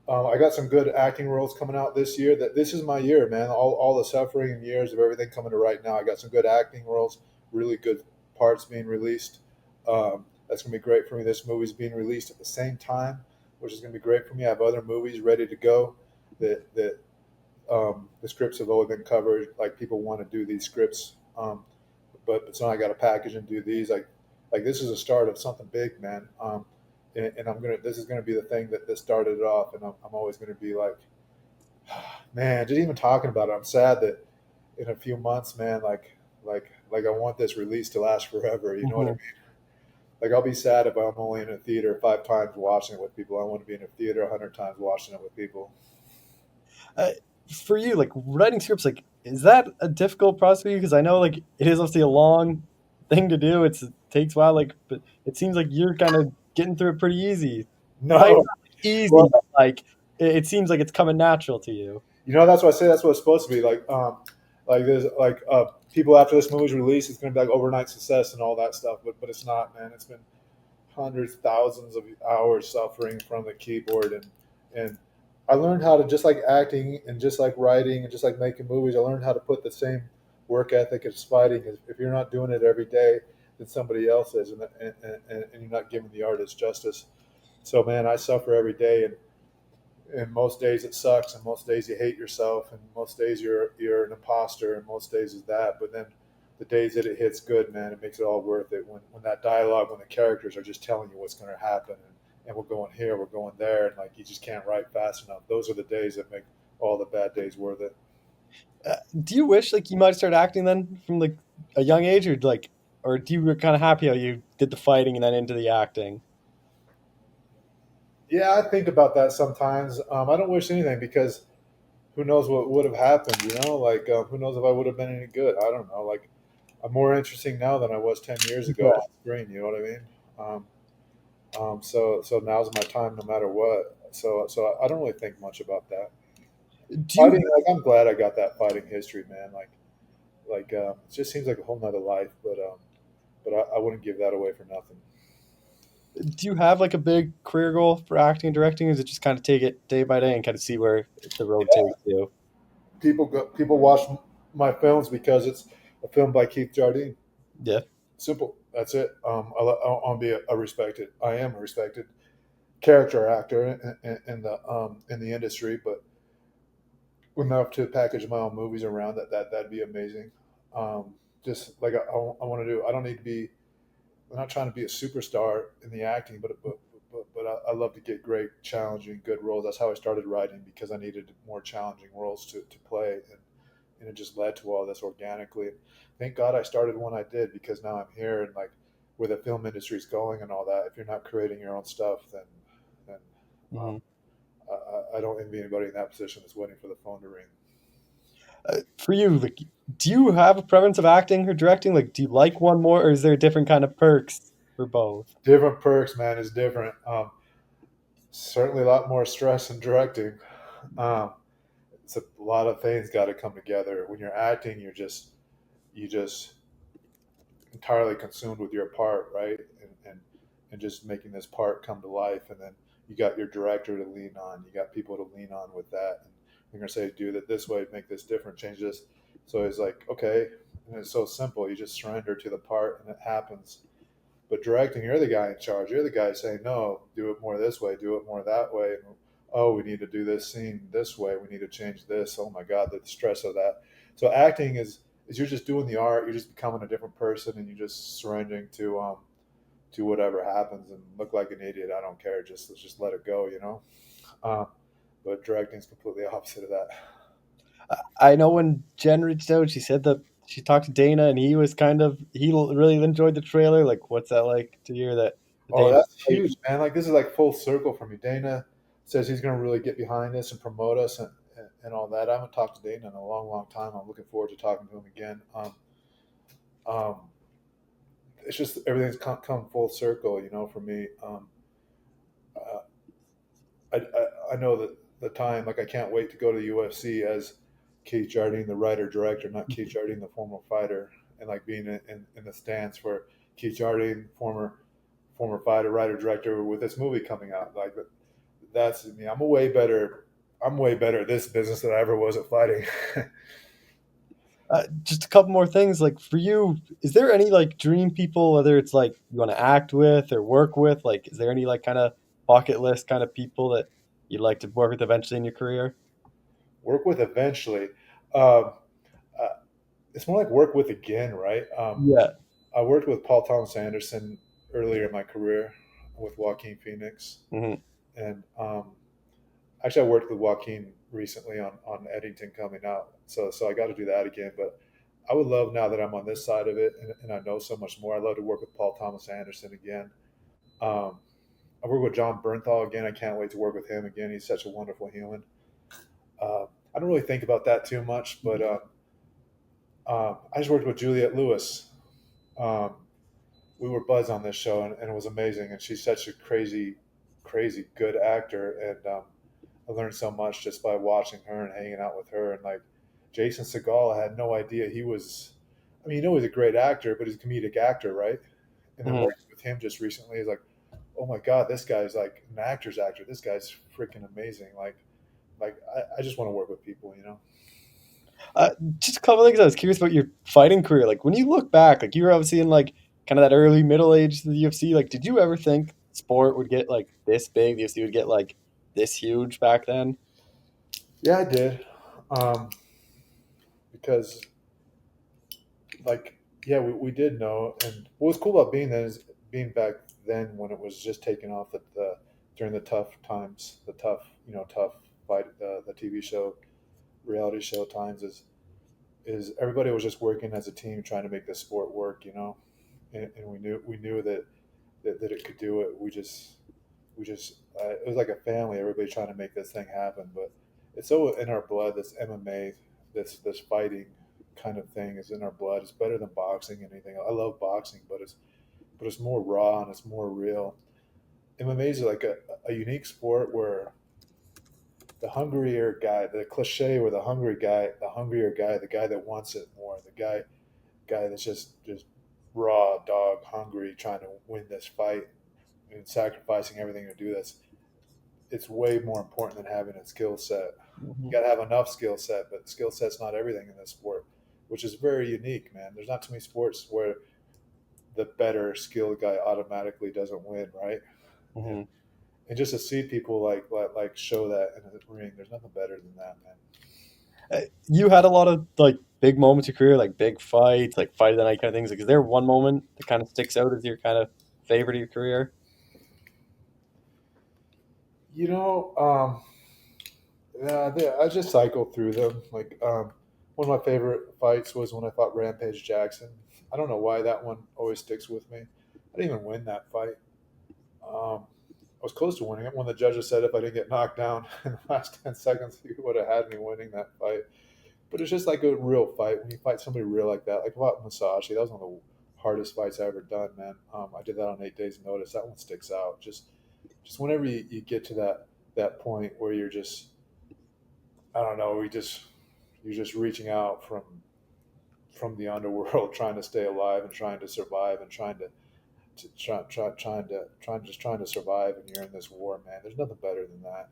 Speaker 4: I got some good acting roles coming out this year. That this is my year, man. All the suffering and years of everything coming to right now. I got some good acting roles, really good parts being released. That's gonna be great for me. This movie's being released at the same time, which is gonna be great for me. I have other movies ready to go that the scripts have always been covered. Like people want to do these scripts, but so I got to package and do these. Like this is a start of something big, man. And I'm gonna. This is gonna be the thing that started it off, and I'm always gonna be like, man, just even talking about it, I'm sad that in a few months, man, like I want this release to last forever. You know what I mean? Like I'll be sad if I'm only in a theater 5 times watching it with people. I want to be in a theater 100 times watching it with people.
Speaker 5: For you, like writing scripts, like is that a difficult process for you? Because I know like it is obviously a long thing to do. It takes a while, like, but it seems like you're kind of getting through it pretty easy. Like,
Speaker 4: No,
Speaker 5: not easy,
Speaker 4: well,
Speaker 5: but like it seems like it's coming natural to you.
Speaker 4: you know that's what I say. That's what it's supposed to be. Like there's people after this movie's release, it's gonna be like overnight success and all that stuff. But it's not, man. It's been hundreds, thousands of hours suffering from the keyboard, and I learned how to, just like acting and just like writing and just like making movies. I learned how to put the same work ethic as fighting. If you're not doing it every day, then somebody else is, and you're not giving the artist justice. So man, I suffer every day, and most days it sucks, and most days you hate yourself, and most days you're an imposter, and most days is that. But then the days that it hits good, man, it makes it all worth it. When that dialogue, when the characters are just telling you what's going to happen, and we're going here, we're going there, and like you just can't write fast enough. Those are the days that make all the bad days worth it.
Speaker 5: Do you wish like you might start acting then from like a young age, or do you were kind of happy how you did the fighting and then into the acting?
Speaker 4: Yeah, I think about that sometimes. I don't wish anything because who knows what would have happened, you know? Like, who knows if I would have been any good? I don't know. Like, I'm more interesting now than I was 10 years ago
Speaker 5: Yeah.
Speaker 4: on screen, you know what I mean? So now's my time no matter what. So I don't really think much about that.
Speaker 5: Do you
Speaker 4: Fighting, like, I'm glad I got that fighting history, man. It just seems like a whole nother life, but I wouldn't give that away for nothing.
Speaker 5: do you have like a big career goal for acting and directing, or is it just kind of take it day by day and kind of see where the road
Speaker 4: Yeah.
Speaker 5: takes you?
Speaker 4: People watch my films because it's a film by Keith Jardine.
Speaker 5: Yeah.
Speaker 4: Simple. That's it. I'll be a respected. I am a respected character actor in the industry, but enough to package my own movies around that'd be amazing. Just like I want to do. I don't need to be. I'm not trying to be a superstar in the acting, but I love to get great, challenging, good roles. That's how I started writing, because I needed more challenging roles to play, and it just led to all this organically. And thank God I started when I did, because now I'm here, and like where the film industry is going and all that. If you're not creating your own stuff, then
Speaker 5: Mm-hmm.
Speaker 4: I don't envy anybody in that position that's waiting for the phone to ring.
Speaker 5: For you, like, do you have a preference of acting or directing? Like, do you like one more, or is there different kind of perks for both?
Speaker 4: Different perks, man, is different. Certainly a lot more stress in directing. Um, it's a lot of things got to come together. When you're acting, you just entirely consumed with your part, right? And just making this part come to life. And then you got your director to lean on. You got people to lean on with that. And they're gonna say, do it this way, make this different, change this. So it's like, okay, and it's so simple. You just surrender to the part, and it happens. But directing, you're the guy in charge. You're the guy saying, no, do it more this way, do it more that way. And, oh, we need to do this scene this way. We need to change this. Oh my God, the stress of that. So acting is you're just doing the art. You're just becoming a different person, and you're just surrendering to whatever happens, and look like an idiot. I don't care. Just let it go, you know. But directing is completely opposite of that.
Speaker 5: I know when Jen reached out, she said that she talked to Dana, and he really enjoyed the trailer. Like, what's that like to hear that
Speaker 4: Oh,
Speaker 5: Dana?
Speaker 4: that's huge, man. Like, this is like full circle for me. Dana says he's going to really get behind this and promote us, and all that. I haven't talked to Dana in a long, long time. I'm looking forward to talking to him again. Um, it's just everything's come full circle, you know, for me. Uh, I know that the time. Like I can't wait to go to the UFC as Keith Jardine, the writer director, not Keith Jardine, the former fighter, and like being in the stands for Keith Jardine, former fighter, writer director, with this movie coming out. Like that's me. I'm way better at this business than I ever was at fighting.
Speaker 5: Just a couple more things. Like for you, is there any like dream people, whether it's like you want to act with or work with? Like, is there any like kind of bucket list kind of people that you'd like to work with eventually in your career?
Speaker 4: Work with eventually. Um, uh, it's more like work with again, right?
Speaker 5: Yeah.
Speaker 4: I worked with Paul Thomas Anderson earlier in my career with Joaquin Phoenix,
Speaker 5: Hmm.
Speaker 4: and actually I worked with Joaquin recently on Eddington coming out, so I got to do that again. But I would love, now that I'm on this side of it and I know so much more, I'd love to work with Paul Thomas Anderson again. Um, I work with John Bernthal again. I can't wait to work with him again. He's such a wonderful human. I don't really think about that too much, but I just worked with Juliette Lewis. Um, we were buds on this show, and it was amazing. And she's such a crazy good actor, and I learned so much just by watching her and hanging out with her. And like Jason Segel, I had no idea he was. I mean, you know, he's a great actor, but he's a comedic actor, right? And then
Speaker 5: Hmm.
Speaker 4: working with him just recently is like, oh my god, this guy's like an actor's actor. This guy's freaking amazing. I just want to work with people, you know.
Speaker 5: Uh, just a couple things. I was curious about your fighting career. Like when you look back, like you were obviously in like kind of that early middle age to the UFC. Like, did you ever think sport would get like this big? The UFC would get like this huge back then?
Speaker 4: Yeah, I did. Um, because like yeah, we did know. And what was cool about being then is being back then when it was just taking off at the during the tough times, the tough fight, the TV show, reality show times, is everybody was just working as a team trying to make this sport work, you know. And we knew that it could do it. We just it was like a family, everybody trying to make this thing happen. But it's so in our blood, this MMA, this fighting kind of thing is in our blood. It's better than boxing and anything. I love boxing, but it's more raw and it's more real. MMA is like a unique sport where the hungrier guy, the cliche where the hungrier guy, the guy that wants it more, the guy that's just raw dog hungry, trying to win this fight and sacrificing everything to do this. It's way more important than having a skill set. You
Speaker 5: Mhm.
Speaker 4: got to have enough skill set, but skill set's not everything in this sport, which is very unique, man. There's not too many sports where the better skilled guy automatically doesn't win, right? And
Speaker 5: Mhm.
Speaker 4: and just to see people like show that in the ring, there's nothing better than that, man.
Speaker 5: You had a lot of like big moments in your career, like big fights, like fight of the night kind of things. Like, is there one moment that kind of sticks out as your kind of favorite of your career?
Speaker 4: You know, yeah, I just cycle through them. Like one of my favorite fights was when I fought Rampage Jackson. I don't know why that one always sticks with me. I didn't even win that fight. I was close to winning it when the judges said if I didn't get knocked down in the last 10 seconds, he would have had me winning that fight. But it's just like a real fight. When you fight somebody real like that, like about Musashi, that was one of the hardest fights I ever done, man. I did that on 8 days' notice. That one sticks out. Just whenever you get to that point where you're just, I don't know, you're just reaching out from the underworld, trying to stay alive and trying to survive and trying to survive, and you're in this war, man. There's nothing better than that.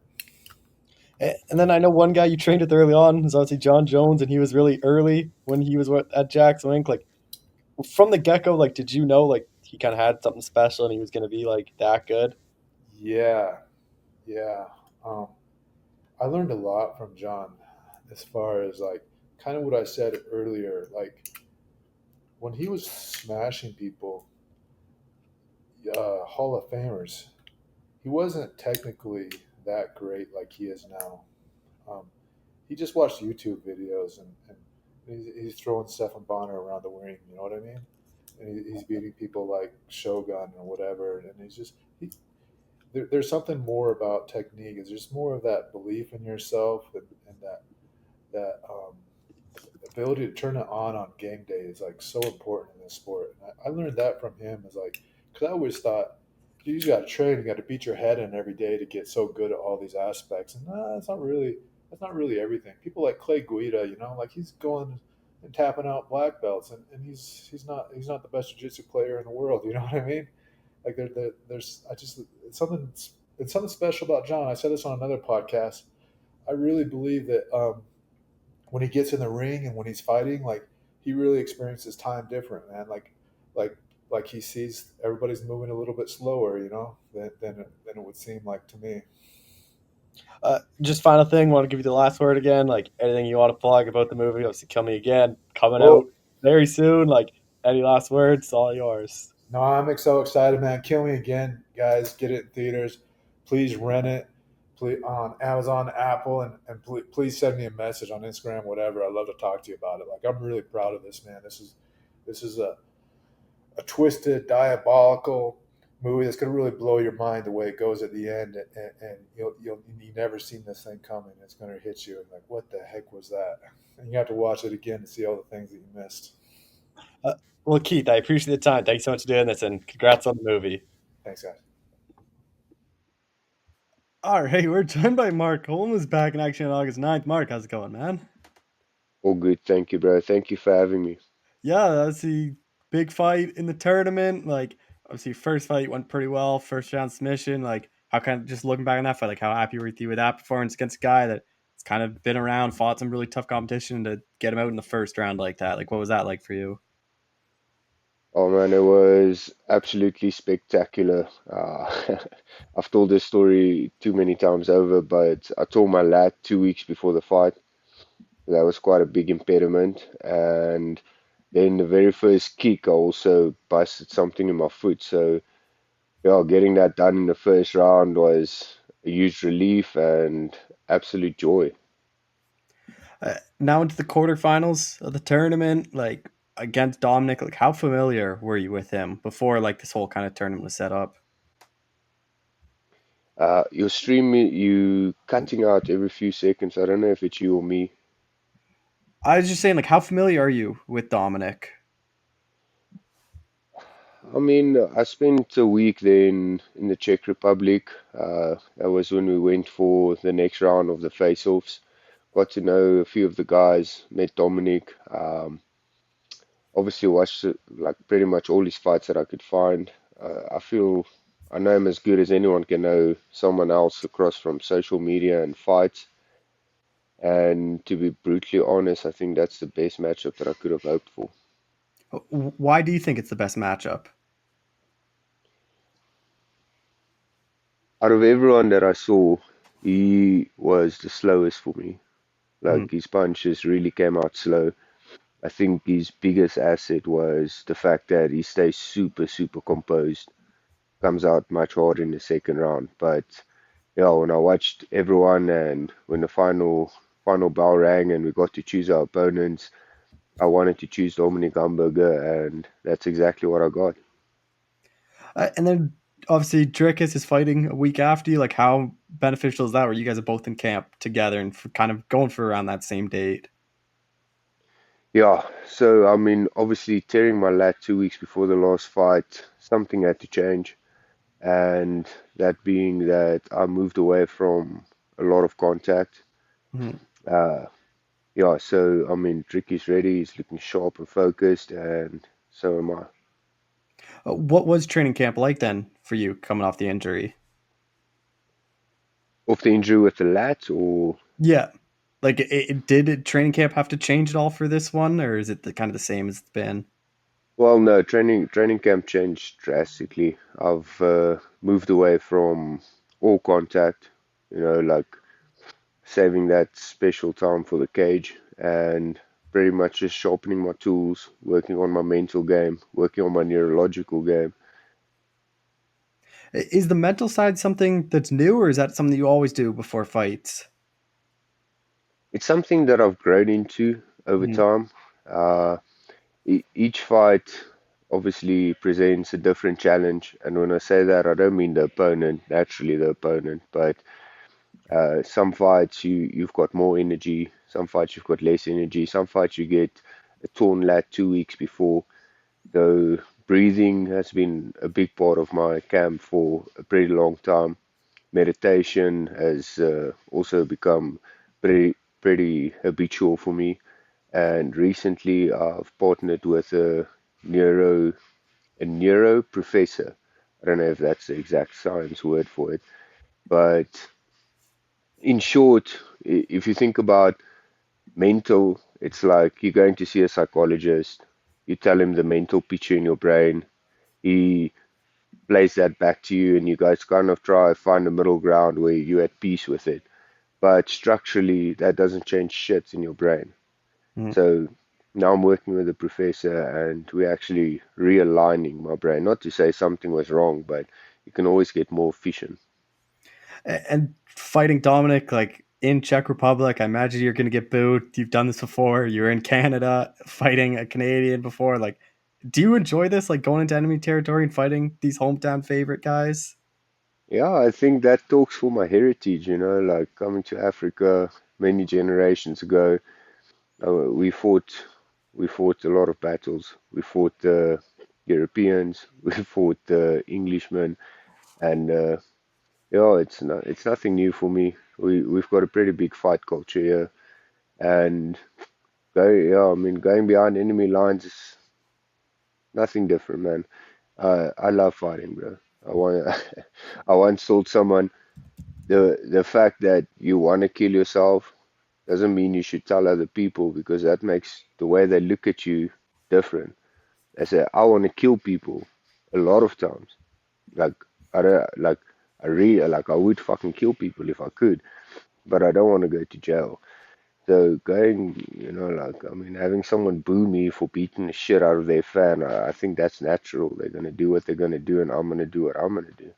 Speaker 5: And then I know one guy you trained with early on is obviously John Jones, and he was really early when he was at Jackson Inc. Like from the get go, like did you know like he kind of had something special and he was going to be like that good?
Speaker 4: Yeah, yeah. Um, I learned a lot from John, as far as like kind of what I said earlier. Like when he was smashing people, Hall of Famers, he wasn't technically that great like he is now. Um, he just watched YouTube videos, and he's throwing Stephan Bonner around the ring. You know what I mean? And he's beating people like Shogun or whatever. And there's something more about technique. It's just more of that belief in yourself, and that ability to turn it on game day is like so important in this sport. And I learned that from him. Is like, because I always thought you got to train, you got to beat your head in every day to get so good at all these aspects. And that's not really everything. People like Clay Guida, like he's going and tapping out black belts, and he's not the best jiu-jitsu player in the world. You know what I mean? Like there's I just it's something special about John. I said this on another podcast. I really believe that when he gets in the ring and when he's fighting, like he really experiences time different, man. Like like he sees everybody's moving a little bit slower, than it would seem like to me.
Speaker 5: Just final thing, want to give you the last word again. Like anything you want to plug about the movie, obviously Kill Me Again coming
Speaker 4: Well,
Speaker 5: out very soon. Like any last words, all yours.
Speaker 4: no, I'm so excited, man. Kill Me Again, guys. Get it in theaters. Please rent it. Please on Amazon, Apple, and please send me a message on Instagram, whatever. I'd love to talk to you about it. Like I'm really proud of this, man. This is a twisted, diabolical movie that's going to really blow your mind the way it goes at the end, and you never seen this thing coming. It's going to hit you and like, what the heck was that? And you have to watch it again to see all the things that you missed.
Speaker 5: Uh, well, Keith, I appreciate the time. Thanks so much for doing this, and congrats on the movie.
Speaker 4: Thanks, guys.
Speaker 1: All right, we're joined by Mark Hulme, who's back in action on August 9th. Mark, how's it going, man?
Speaker 6: All good, thank you, bro. Thank you for having me.
Speaker 1: Yeah, that's the big fight in the tournament. Like, obviously, first fight went pretty well, first round submission. Like, how kind of just looking back on that fight, like, how happy were you with that performance against a guy that's kind of been around, fought some really tough competition to get him out in the first round like that? Like, what was that like for you?
Speaker 6: Oh man, it was absolutely spectacular. I've told this story too many times over, but I tore my lat 2 weeks before the fight. That was quite a big impediment. And then the very first kick, I also busted something in my foot. So, yeah, getting that done in the first round was a huge relief and absolute joy.
Speaker 1: Now into the quarterfinals of the tournament, like against Dominic, like how familiar were you with him before like this whole kind of tournament was set up?
Speaker 6: Your stream, you cutting out every few seconds. I don't know if it's you or me.
Speaker 1: I was just saying, like, how familiar are you with Dominic?
Speaker 6: I mean, I spent a week there in the Czech Republic. That was when we went for the next round of the face-offs. Got to know a few of the guys, met Dominic. Obviously watched like pretty much all his fights that I could find. I feel I know him as good as anyone can know someone else across from social media and fights. And to be brutally honest, I think that's the best matchup that I could have hoped for.
Speaker 1: Why do you think it's the best matchup?
Speaker 6: Out of everyone that I saw, he was the slowest for me.
Speaker 1: Mhm.
Speaker 6: Like his punches really came out slow. I think his biggest asset was the fact that he stays super, super composed. Comes out much harder in the second round. But yeah, when I watched everyone and when the final bell rang and we got to choose our opponents, I wanted to choose Dominic Hamburger, and that's exactly what I got.
Speaker 1: And then obviously Drickus is fighting a week after you. Like, how beneficial is that? Where you guys are both in camp together and kind of going for around that same date.
Speaker 6: Yeah, so I mean, obviously tearing my lat 2 weeks before the last fight, something had to change. And that being that I moved away from a lot of contact.
Speaker 1: Mhm.
Speaker 6: Uh, yeah, so I mean, Rick is ready, he's looking sharp and focused, and so am I.
Speaker 1: What was training camp like then for you coming off the injury?
Speaker 6: Off the injury with the lat, or
Speaker 1: Yeah, like did training camp have to change at all for this one, or is it kind of the same as it's been?
Speaker 6: well, no, training camp changed drastically. I've moved away from all contact, like saving that special time for the cage and pretty much just sharpening my tools, working on my mental game, working on my neurological game.
Speaker 1: Is the mental side something that's new, or is that something that you always do before fights?
Speaker 6: It's something that I've grown into over
Speaker 1: Mhm.
Speaker 6: time. Uh, each fight obviously presents a different challenge, and when I say that, I don't mean the opponent, naturally the opponent, but some fights you've got more energy, some fights you've got less energy, some fights you get a torn lat 2 weeks before. So breathing has been a big part of my camp for a pretty long time. Meditation has also become pretty habitual for me. And recently, I've partnered with a neuro professor. I don't know if that's the exact science word for it, but in short, if you think about mental, it's like you're going to see a psychologist. You tell him the mental picture in your brain. He plays that back to you, and you guys kind of try to find a middle ground where you're at peace with it. But structurally, that doesn't change shit in your brain.
Speaker 1: Mhm.
Speaker 6: So now I'm working with a professor, and we're actually realigning my brain. Not to say something was wrong, but you can always get more efficient.
Speaker 5: And fighting Dominic, like in Czech Republic, I imagine you're going to get booed. You've done this before. You're in Canada fighting a Canadian before. Like, do you enjoy this? Like going into enemy territory and fighting these hometown favorite guys?
Speaker 6: Yeah, I think that talks for my heritage, like coming to Africa many generations ago. We fought a lot of battles. We fought the Europeans, we fought the Englishmen, and yeah, it's nothing new for me. We've got a pretty big fight culture here, and yeah, I mean, going behind enemy lines is nothing different, man. I love fighting, bro. I want I once told someone the fact that you want to kill yourself doesn't mean you should tell other people because that makes the way they look at you different. They say, I want to kill people a lot of times. Like I don't like I really like I would fucking kill people if I could, but I don't want to go to jail. So going, like I mean, having someone boo me for beating the shit out of their fan, I think that's natural. They're gonna do what they're gonna do, and I'm gonna do what I'm gonna do.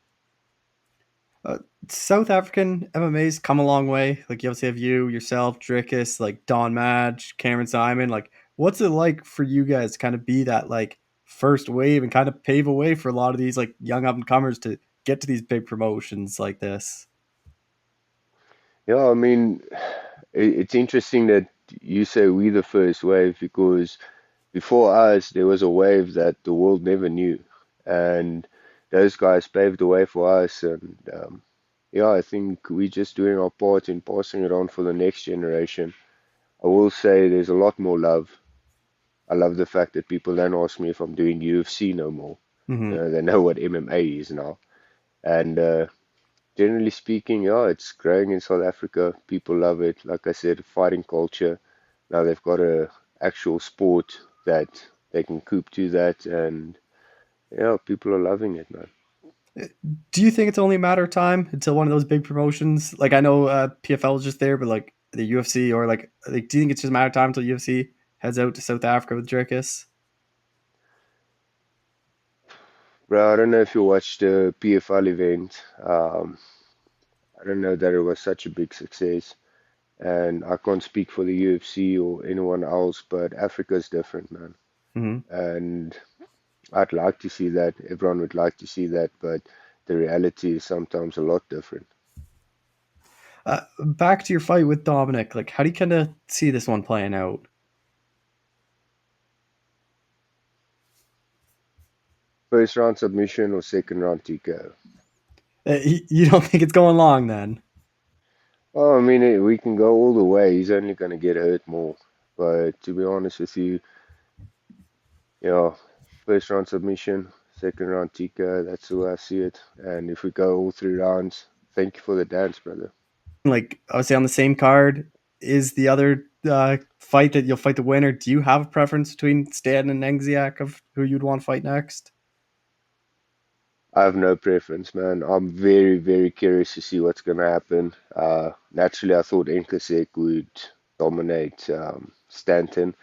Speaker 5: Uh, South African MMA's come a long way. Like you obviously have you, yourself, Drickus, like Don Madge, Cameron Simon. Like, what's it like for you guys to kind of be that like first wave and kind of pave a way for a lot of these like young up and comers to get to these big promotions like this?
Speaker 6: Yeah, I mean, it's interesting that you say we the first wave because before us there was a wave that the world never knew, and those guys paved the way for us. And yeah, I think we're just doing our part in passing it on for the next generation. I will say there's a lot more love. I love the fact that people don't ask me if I'm doing UFC no more.
Speaker 5: Mm-hmm.
Speaker 6: They know what MMA is now. And generally speaking, yeah, it's growing in South Africa. People love it. Like I said, fighting culture. Now they've got a actual sport that they can coop to that, and yeah, people are loving it, man.
Speaker 5: Do you think it's only a matter of time until one of those big promotions? Like I know PFL is just there, but like the UFC or like do you think it's just a matter of time until UFC heads out to South Africa with Drickus?
Speaker 6: Bro, I don't know if you watched the PFL event. I don't know that it was such a big success, and I can't speak for the UFC or anyone else, but Africa's different, man.
Speaker 5: Mm-hmm.
Speaker 6: And I'd like to see that. Everyone would like to see that, but the reality is sometimes a lot different.
Speaker 5: Back to your fight with Dominic. Like, how do you kind of see this one playing out?
Speaker 6: First round submission or second round TKO?
Speaker 5: You don't think it's going long then?
Speaker 6: Oh, I mean, we can go all the way. He's only going to get hurt more. But to be honest with you, yeah, first round submission, second round TKO, that's the way I see it. And if we go all 3 rounds, thank you for the dance, brother.
Speaker 5: Like, obviously on the same card is the other fight that you'll fight the winner. Do you have a preference between Stan and Engziak of who you'd want to fight next?
Speaker 6: I have no preference, man. I'm very, very curious to see what's going to happen. Naturally, I thought Nkasek would dominate Stanton,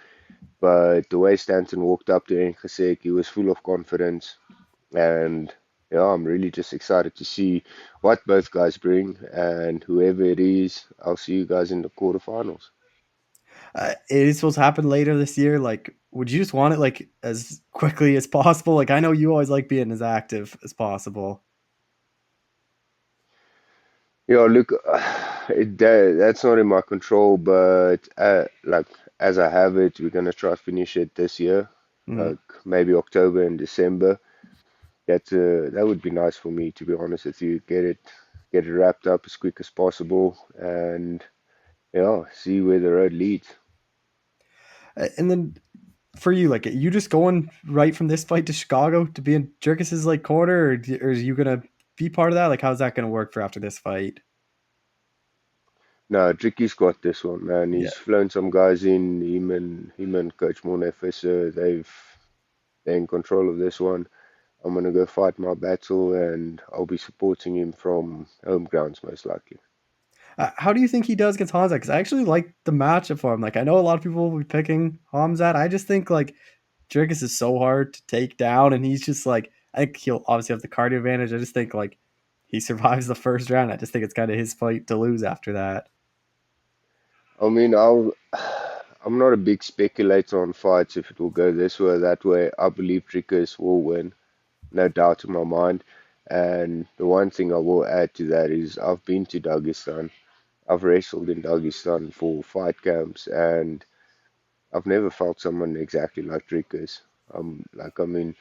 Speaker 6: but the way Stanton walked up to Nkasek, he was full of confidence. And yeah, I'm really just excited to see what both guys bring, and whoever it is, I'll see you guys in the quarterfinals.
Speaker 5: It is supposed to happen later this year. Like, would you just want it like as quickly as possible? Like, I know you always like being as active as possible.
Speaker 6: Yeah, look, that's not in my control, but like as I have it, we're gonna try to finish it this year. like maybe October and December. That would be nice for me, to be honest with you. Get it wrapped up as quick as possible, and yeah, see where the road leads.
Speaker 5: And then for you, like, you just going right from this fight to Chicago to be in Jerkis's like corner, or are you gonna be part of that? Like, how's that gonna work for after this fight?
Speaker 6: No, Tricky's got this one, man.
Speaker 5: Yeah.
Speaker 6: He's flown some guys in. Him and Coach Morne Visser, they're in control of this one. I'm gonna go fight my battle, and I'll be supporting him from home grounds most likely.
Speaker 5: How do you think he does against Hamzat? Because I actually like the matchup for him. Like, I know a lot of people will be picking Hamzat. I just think like Jerkis is so hard to take down, and he's just like, I think he'll obviously have the cardio advantage. I just think like he survives the first round. I just think it's kind of his fight to lose after that.
Speaker 6: I mean, I'm not a big speculator on fights if it will go this way or that way. I believe Trickers will win, no doubt in my mind. And the one thing I will add to that is I've been to Dagestan. I've wrestled in Dagestan for fight camps, and I've never felt someone exactly like Trickers. Like, I mean,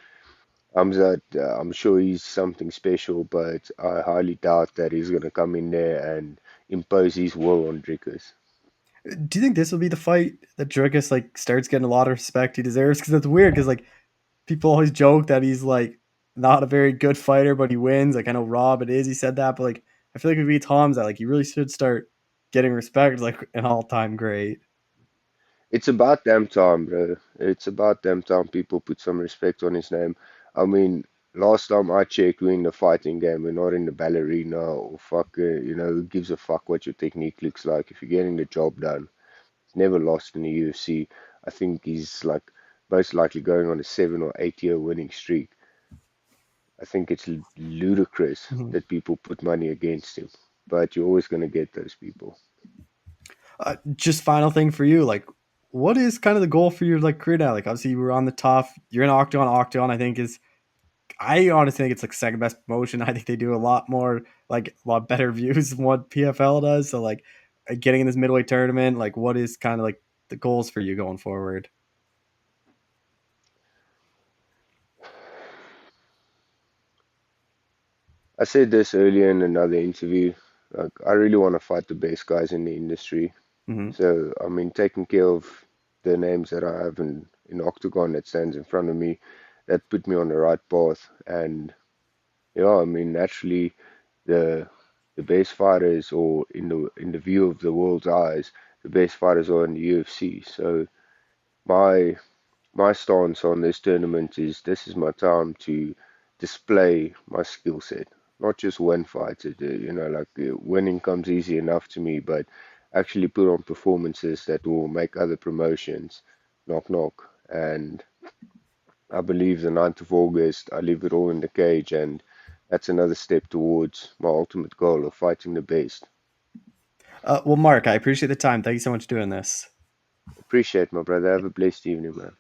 Speaker 6: I'm sure he's something special, but I highly doubt that he's gonna come in there and impose his will on Trickers.
Speaker 5: Do you think this will be the fight that Jerkis like starts getting a lot of respect he deserves? Because it's weird. Because like people always joke that he's like not a very good fighter, but he wins. Like I know Rob it is, he said that, but like I feel like if he beats Hamza, like he really should start getting respect like an all time great.
Speaker 6: It's about damn time, bro. It's about damn time people put some respect on his name. I mean, last time I checked, we're in the fighting game. We're not in the ballerina or fuck, who gives a fuck what your technique looks like. If you're getting the job done, he's never lost in the UFC. I think he's like most likely going on a 7 or 8 year winning streak. I think it's ludicrous
Speaker 5: Mhm.
Speaker 6: that people put money against him, but you're always going to get those people.
Speaker 5: Just final thing for you, like what is kind of the goal for your like career now? Like obviously you were on the tough, you're in Octagon. Octagon, I think is I honestly think it's like second best promotion. I think they do a lot more, like a lot better views than what PFL does. So like getting in this middleweight tournament, like what is kind of like the goals for you going forward?
Speaker 6: I said this earlier in another interview. Like, I really want to fight the best guys in the industry.
Speaker 5: Mm-hmm.
Speaker 6: So, I mean, taking care of the names that I have in Octagon that stands in front of me, that put me on the right path. And yeah, I mean, naturally, the the best fighters, or in the view of the world's eyes, the best fighters are in the UFC. So my my stance on this tournament is this is my time to display my skill set, not just win fights. Winning comes easy enough to me, but actually put on performances that will make other promotions knock knock. And I believe the 9th of August, I leave it all in the cage, and that's another step towards my ultimate goal of fighting the best.
Speaker 5: Well, Mark, I appreciate the time. Thank you so much for doing this.
Speaker 6: Appreciate my brother. Have a blessed evening, man.